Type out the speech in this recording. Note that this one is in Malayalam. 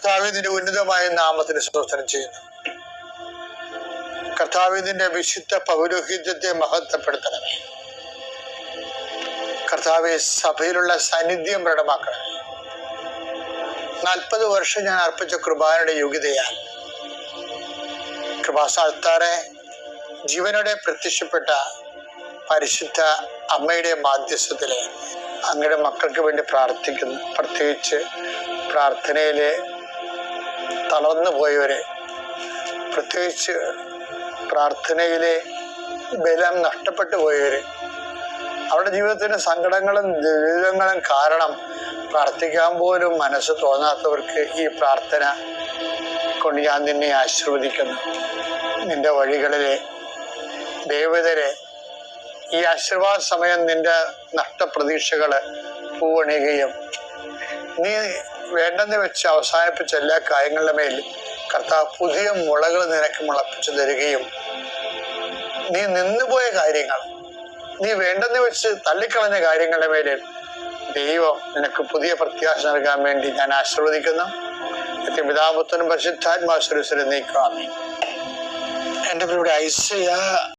കർത്താവിന്റെ ഉന്നതമായ നാമത്തിന് സ്തോത്രം ചെയ്യുന്നു. കർത്താവിന്റെ വിശുദ്ധ പൗരോഹിത്യത്തെ മഹത്വപ്പെടുത്തണമേ. കർത്താവെ, സഭയിലുള്ള സാന്നിധ്യം പ്രകടമാക്കണമേ. 40 വർഷം ഞാൻ അർപ്പിച്ച കൃപാനയുടെ യോഗ്യതയാൽ കൃപാസ്ഥാനത്താറെ ജീവനോടെ പ്രത്യക്ഷപ്പെട്ട പരിശുദ്ധ അമ്മയുടെ മാധ്യസ്ഥത്തിലെ അങ്ങയുടെ മക്കൾക്ക് വേണ്ടി പ്രാർത്ഥിക്കുന്നു. പ്രത്യേകിച്ച് പ്രാർത്ഥനയിലെ തളർന്നു പോയവരെ, പ്രത്യേകിച്ച് പ്രാർത്ഥനയിലെ ബലം നഷ്ടപ്പെട്ടു പോയവര്, അവരുടെ ജീവിതത്തിന് സങ്കടങ്ങളും ദുരിതങ്ങളും കാരണം പ്രാർത്ഥിക്കാൻ പോലും മനസ്സ് തോന്നാത്തവർക്ക് ഈ പ്രാർത്ഥന കൊണ്ട് ഞാൻ നിന്നെ ആശീർവദിക്കുന്നു. നിന്റെ വഴികളിലെ ദേവതരെ ഈ ആശീർവാദ സമയം നിന്റെ നഷ്ടപ്രതീക്ഷകള് പൂവണിയുകയും നീ വേണ്ടെന്ന് വെച്ച് അവസാനിപ്പിച്ച എല്ലാ കാര്യങ്ങളുടെ മേൽ കർത്താവ് പുതിയ മുളകൾ നിനക്ക് മുളപ്പിച്ചു തരികയും നീ നിന്നുപോയ കാര്യങ്ങൾ, നീ വേണ്ടെന്ന് വെച്ച് തള്ളിക്കളഞ്ഞ കാര്യങ്ങളുടെ മേൽ ദൈവം നിനക്ക് പുതിയ പ്രത്യാശ നൽകാൻ വേണ്ടി ഞാൻ ആശീർവദിക്കുന്നു. പിതാപുത്രനും പരിശുദ്ധാത്മാ സ്വരൂപത്തിൽ നീക്കുക. എൻ്റെ പേരുടെ ഐസയ